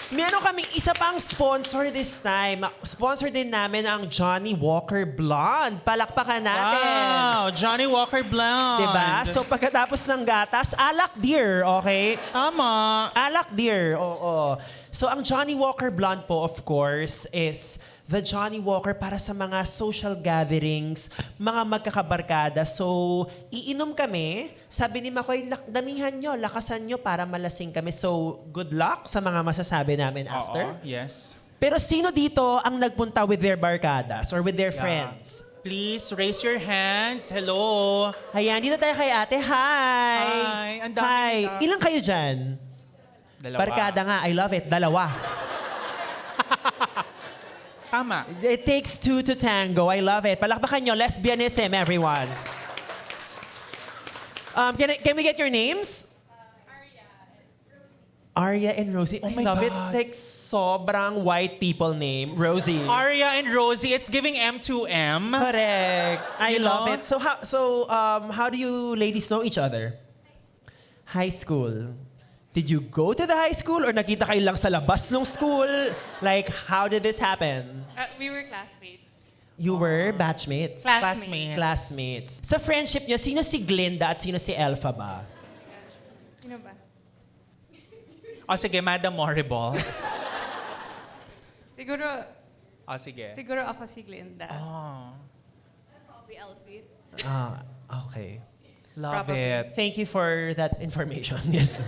Meron kaming isa pang sponsor this time. Sponsor din namin ang Johnny Walker Blonde. Palakpakan natin. Wow! Johnny Walker Blonde. Diba? So pagkatapos ng gatas, alak dear, okay? Tama. Alak dear, oo. So ang Johnny Walker Blonde po, of course, is the Johnny Walker para sa mga social gatherings, mga magkakabarkada. So, iinom kami. Sabi ni Makoy, damihan nyo, lakasan nyo para malasing kami. So, good luck sa mga masasabi namin after. Oo, yes. Pero sino dito ang nagpunta with their barkadas or with their friends? Please raise your hands. Hello. Ayan, dito tayo kay ate. Hi! Hi, ang dami Hi! nila. Ilang kayo dyan? Dalawa. Barkada nga, I love it. Dalawa. Tama. It takes two to tango. I love it. Palakpakan nyo, lesbianism, everyone. Can we get your names? Arya and Rosie. Oh I my love it. God. Like, sobrang white people name. Rosie. Arya and Rosie, it's giving M2M. Correct. I You love know? it. So how do you ladies know each other? High school. Did you go to the high school or nakita kayo lang sa labas ng school? Like, how did this happen? We were classmates. You were batchmates? Classmates. Classmates. Sa friendship niyo, sino si Glinda at sino si Elpha ba? Sino ba? O sige, Madam Horrible. Siguro, O sige. siguro ako si Glinda. Oh, Probably Elsie. Okay. love Probably. it. Thank you for that information. Yes.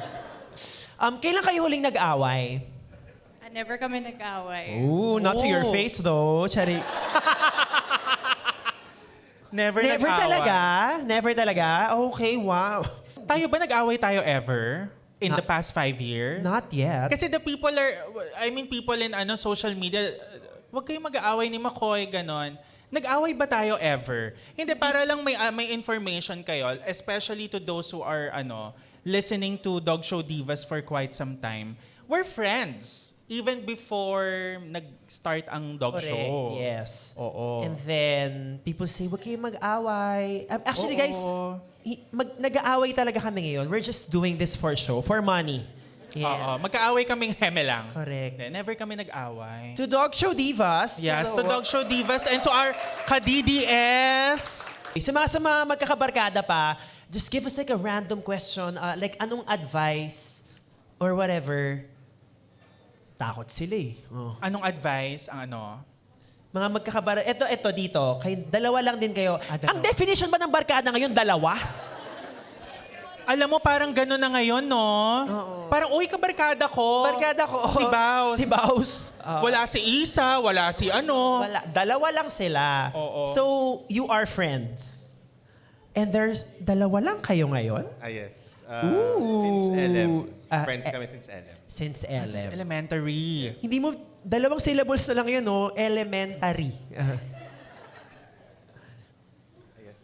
Kailan kayo huling nag-away? Never kami nag-away. Ooh, not to your Oh. face though. Chari. Never, Never nag-away. talaga? Never talaga? Okay, wow. Tayo ba nag-away tayo ever? In the past 5 years? Not yet. Kasi the people are, people in social media, wag kayong mag-aaway ni McCoy, ganon. Nag-away ba tayo ever? Hindi, para lang may information kayo, especially to those who are listening to Dog Show Divas for quite some time. We're friends. Even before nag-start ang Dog Correct, Show. yes. Oo. And then, people say, wag kayong mag-away. Actually, Oo. guys, nag-aaway talaga kami ngayon. We're just doing this for show, for money. Yes. Oo. Magkaaway kaming heme lang. Correct. Hindi, never kami nag-away. To Dog Show Divas. Yes, to hello. Dog Show Divas and to our ka-DDS. Sa mga magkakabarkada pa, just give us like a random question, like anong advice or whatever. Takot sila eh. Oh. Anong advice ang Mga magkakabarkada, ito dito, dalawa lang din kayo. dalawa. Ang definition ba ng barkada ngayon, dalawa? Alam mo, parang gano'n na ngayon, no? Parang, uy, kabarkada ko. Barkada ko. Si Baus. Si Baus. Wala si Isa, wala si Wala, dalawa lang sila. Oo. So, you are friends. And there's, dalawa lang kayo ngayon? Yes. Ooh. Since LM. Ah, Friends kami since LM. Since Since LM. elementary. Hindi mo, dalawang syllables na lang yun, no? Elementary.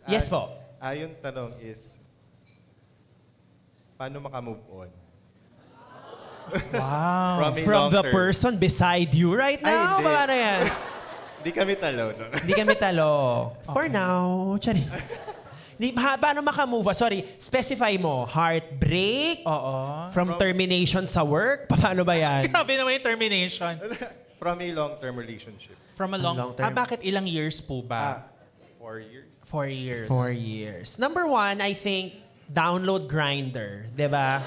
Yes po. Yung tanong is, paano makamove on? Wow. From a From long the term. person beside you right Ay, now? hindi. Paano yan? Hindi kami talo. No? Hindi kami talo. For now. Chari. Paano makamove on? Sorry, specify mo. Heartbreak? Oo. From termination sa work? Paano ba yan? Grabe naman yung termination. From a long-term relationship. From a long term. bakit ilang years po ba? 4 years. 4 years. 4 years. Number one, I think, download Grindr. Diba?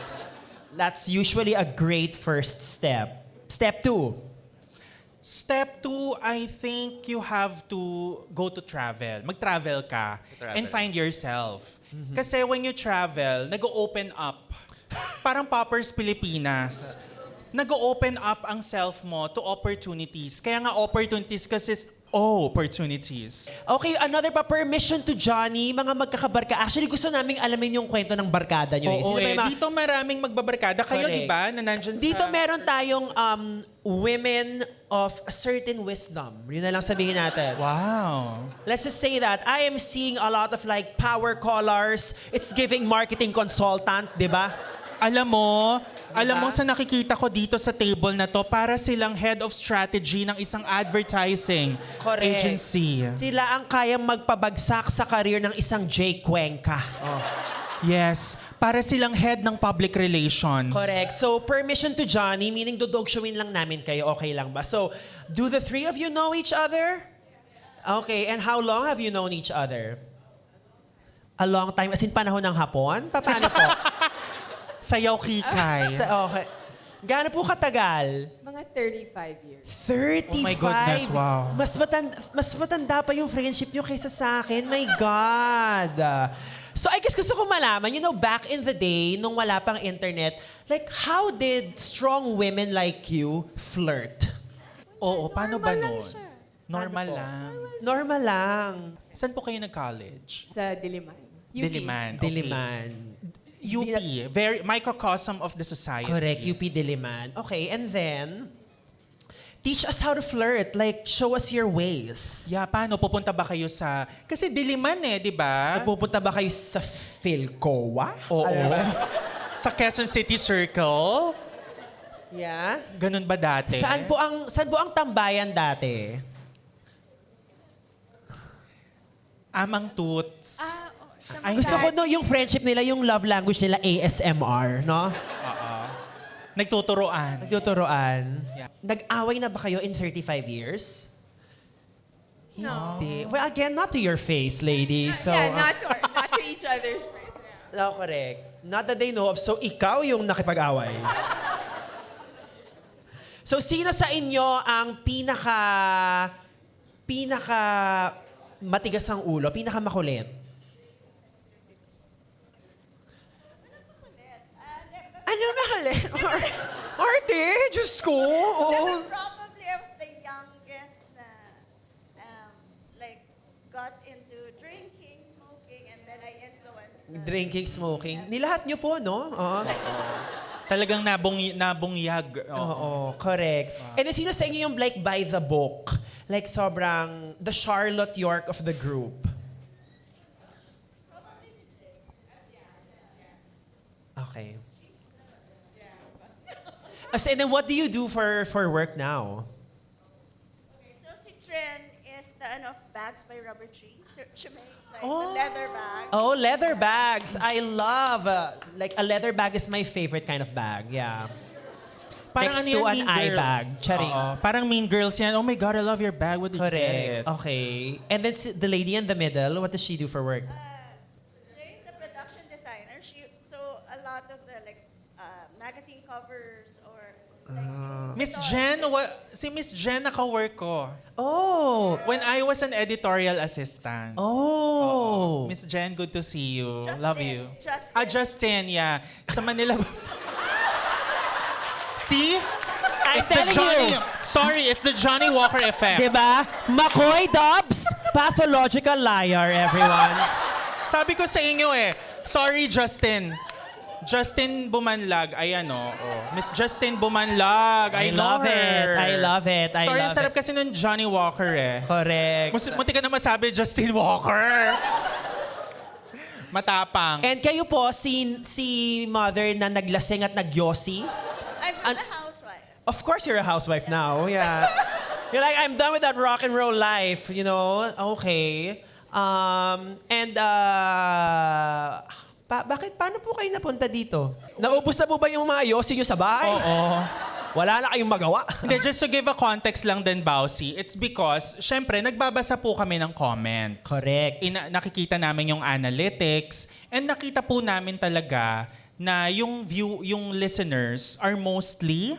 That's usually a great first step. Step 2. Step 2, I think you have to go to travel. Mag-travel ka and find yourself. Kasi when you travel, nag-open up. Parang Poppers Pilipinas. Nag-open up ang self mo to opportunities. Kaya nga opportunities kasi opportunities. Okay, another pa, permission to Johnny, mga magkakabarka. Actually, gusto naming alamin yung kwento ng barkada nyo. Oo, Sino ba yung mga- Dito maraming magbabarkada. Kayo, Correct. di ba, na nandyan Dito sa... meron tayong women of a certain wisdom. Yun na lang sabihin natin. Wow. Let's just say that I am seeing a lot of like power callers. It's giving marketing consultant, di ba? Alam mo, sa nakikita ko dito sa table na to, para silang head of strategy ng isang advertising Correct. agency. Sila ang kayang magpabagsak sa career ng isang Jay Cuenca. Oh. Yes, para silang head ng public relations. Correct. So, permission to Johnny, meaning dodog showin lang namin kayo. Okay lang ba? So, do the three of you know each other? Okay, and how long have you known each other? A long time, as in panahon ng hapon? Paano po? Sayaw kikay. Okay. Gaano po katagal? Mga 35 years. 35. Oh my goodness, wow. Mas matanda pa yung friendship nyo kaysa sa akin. My God. So I guess gusto ko malaman, back in the day, nung wala pang internet, like how did strong women like you flirt? Oo, paano ba Normal lang nun? siya. Normal Paano po? lang. Normal lang. Saan po kayo nag-college? Sa Diliman. UP. Diliman. okay. Diliman. UP, very microcosm of the society. Correct, UP Diliman. Okay, and then, teach us how to flirt. Like, show us your ways. Yeah, paano? Pupunta ba kayo sa... Kasi Diliman di ba? Pupunta ba kayo sa Philcoa? Oo. Ano ba? Sa Quezon City Circle? Yeah. Ganun ba dati? Saan po ang tambayan dati? Amang Toots. Ay, Gusto ko yung friendship nila, yung love language nila, ASMR, no? Nagtuturoan. Nagtuturoan. Yeah. Nag-away na ba kayo in 35 years? No. Hindi. Well, again, not to your face, lady. So, Yeah, not to each other's faces. no, correct. Not that they know of. So, ikaw yung nakipag-away. So, sino sa inyo ang pinaka matigas ang ulo, pinaka makulit? Ano makulit? Arte, Diyos ko. Oo. Probably I was the youngest na like got into drinking, smoking, and then I influenced the Drinking, smoking. Nilahat niyo po, no? Oo. Talagang nabungyag. Oo, correct. And then, sino sa inyo yung like by the book? Like sobrang the Charlotte York of the group? Okay. And then what do you do for work now? Okay, so si Tren is the bags by Rubber Tree. So she makes like Oh. the leather bag. Oh, leather bags. I love, like a leather bag is my favorite kind of bag. Yeah. Next to an eye bag. Charing. Parang Mean Girls yan. Oh my God, I love your bag. What did you Correct. get? Okay. And then the lady in the middle, what does she do for work? She's a production designer. So a lot of the magazine covers or Miss Jen, si Miss Jen naka-work ko. Oh. When I was an editorial assistant. Oh. Miss Jen, good to see you. Justin. Love you. Justin. Justin, yeah. Sa Manila. See? I'm It's the telling Johnny. you. Sorry, it's the Johnny Walker effect. Diba? McCoy Dubs, pathological liar, everyone. Sabi ko sa inyo sorry Justin. Justin Bumanlag, ayan Miss Justin Bumanlag, I know love her. it. I love it. I Sorry, love ang sarap it. kasi nun Johnny Walker Correct. Munti ka na masabi Justin Walker. Matapang. And kayo po, si mother na naglasing at nagyosi? I'm just a housewife. Of course you're a housewife now. Yeah. You're like, I'm done with that rock and roll life, you know? Okay. Paano po kayo napunta dito? Naubos na po ba yung mga yosi nyo sa bahay? Oo. Wala na kayong magawa. Hindi, just to give a context lang din, Bausi, it's because, syempre, nagbabasa po kami ng comments. Correct. Nakikita namin yung analytics, and nakita po namin talaga na yung listeners are mostly,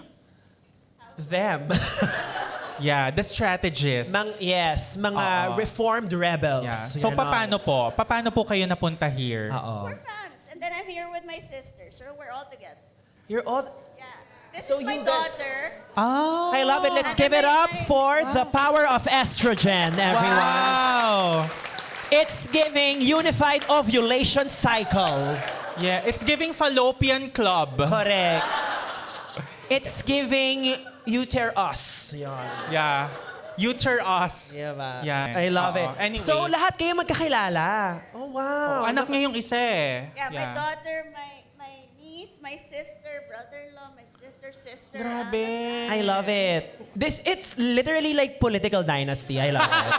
Them. the strategists. Mga Oo. reformed rebels. Yeah. So, You know? paano po kayo napunta here? Oo. We're fans. And then I'm here with my sister. So we're all together. You're all... Yeah. This So is my you guys- daughter. Oh. I love it. Let's give it up for the power of estrogen, everyone. Wow. It's giving unified ovulation cycle. Yeah, it's giving fallopian club. Correct. It's giving uterus. Yan. Yeah. Uterus. Diba? Yeah. I love Oo. it. Anyway. So, lahat kayo magkakilala. Oh, wow. Anak niya yung isa Yeah, my daughter, my niece, my sister, brother-in-law, my sister. Grabe. I love it. It's literally like political dynasty. I love it.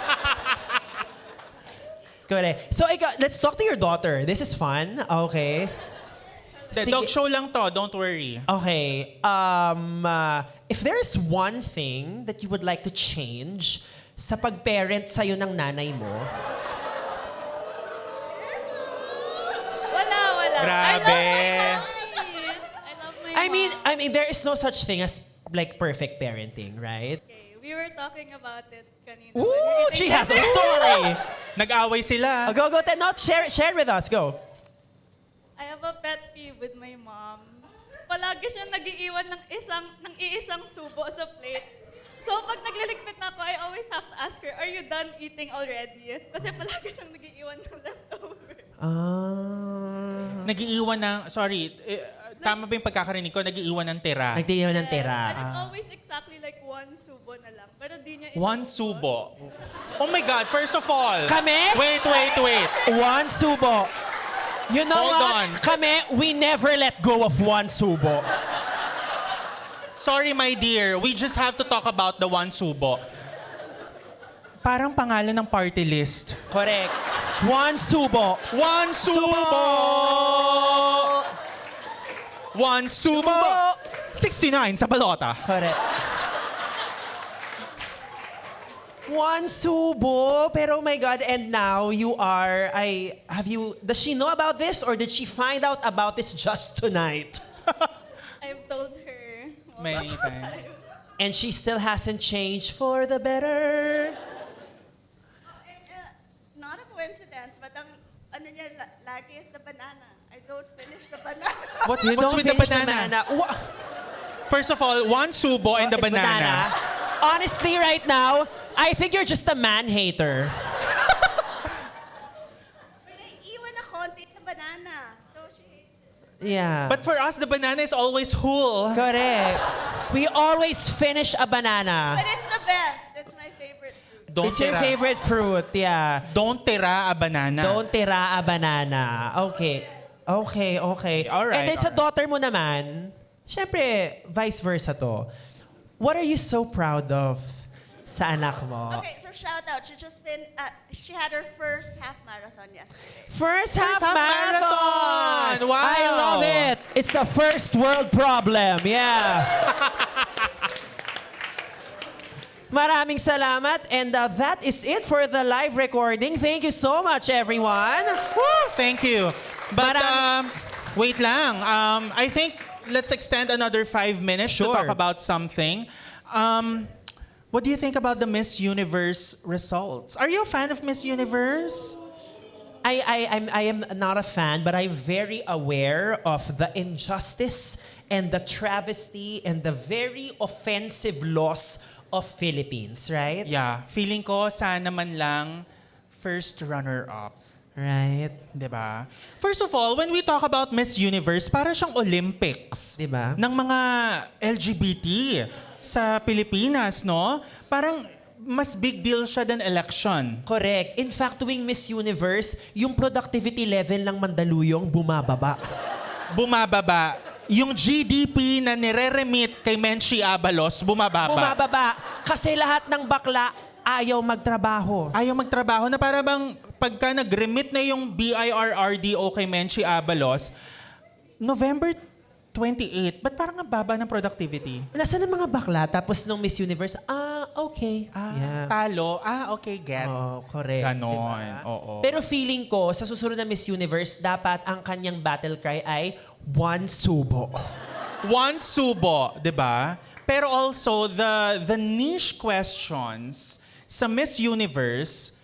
Correct. So, let's talk to your daughter. This is fun. Okay. The Sige. dog show lang to, don't worry. Okay. If there is one thing that you would like to change sa pag-parent sa'yo ng nanay mo, Wala. Grabe. I love my mom. I mean, there is no such thing as like perfect parenting, right? Okay, we were talking about it kanina. Ooh, she has a story. Nag-away sila. Go. No, share with us. Go. I have a pet peeve with my mom. Palagi siya nag-iiwan ng iisang subo sa plate. So pag nagliligpit na ako, I always have to ask her, are you done eating already? Kasi palagi siyang nag-iiwan ng leftover. Nag-iiwan ng, tama ba yung pagkakarinig ko? Nag-iiwan ng tira. Nagtiyan ng And tira. it's always exactly like one subo na lang. Pero di niya One subo. Oh my God, first of all. Kami? Wait. One subo. You know Hold what? on. Kami, we never let go of one subo. Sorry, my dear. We just have to talk about the one subo. Parang pangalan ng party list. Correct. One subo. One subo! One subo! 69 sa balota. Correct. One subo, pero oh my God, and now does she know about this or did she find out about this just tonight? I've told her. Many times. And she still hasn't changed for the better. Not a coincidence, but ang ano niya lagi is the banana. I don't finish the banana. What's You with don't the finish banana? First of all, one subo and the banana. Honestly, right now, I think you're just a man hater. May naiiwan na konti sa banana. So she hates it. Yeah. But for us, the banana is always whole. Correct. We always finish a banana. But it's the best. It's my favorite fruit. Don't It's your tira. favorite fruit, yeah. Don't tira a banana. Don't tira a banana. Okay. Okay, okay. Alright, And then sa alright. daughter mo naman, syempre, vice versa to. What are you so proud of sa anak mo? Okay, so shout out. She had her first half marathon yesterday. First half half marathon! marathon! Wow! I love it! It's the first world problem. Yeah. Maraming salamat. And that is it for the live recording. Thank you so much, everyone. Woo, thank you. But Maram- wait lang. I think let's extend another 5 minutes to Sure. talk about something. What do you think about the Miss Universe results? Are you a fan of Miss Universe? I am not a fan, but I'm very aware of the injustice and the travesty and the very offensive loss of Philippines, right? Yeah, feeling ko sana man lang first runner-up. Right. Diba? First of all, when we talk about Miss Universe, para siyang Olympics. Diba? Ng mga LGBT sa Pilipinas, no? Parang mas big deal siya than election. Correct. In fact, tuwing Miss Universe, yung productivity level ng Mandaluyong bumababa. Bumababa. Yung GDP na nire-remit kay Menchie Abalos, bumababa. Bumababa. Kasi lahat ng bakla ayaw magtrabaho. Ayaw magtrabaho na para bang pagka nag-remit na yung BIRRDO kay Menchie Abalos, November 28, ba't parang ang baba ng productivity? Nasaan ang mga bakla? Tapos nung Miss Universe, okay. Yeah. Talo, okay, gets. Oh, correct. Ganon, Diba? oo. Pero feeling ko, sa susunod na Miss Universe, dapat ang kanyang battle cry ay one subo. One subo, 'di ba? Pero also the niche questions sa Miss Universe,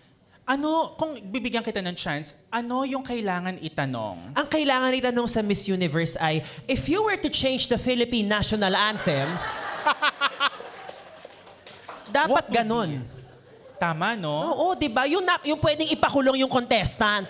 kung bibigyan kita ng chance, ano yung kailangan itanong? Ang kailangan itanong sa Miss Universe ay, if you were to change the Philippine national anthem, dapat What would ganon. Tama, no? Oo, di ba? Yung pwedeng ipakulong yung contestant.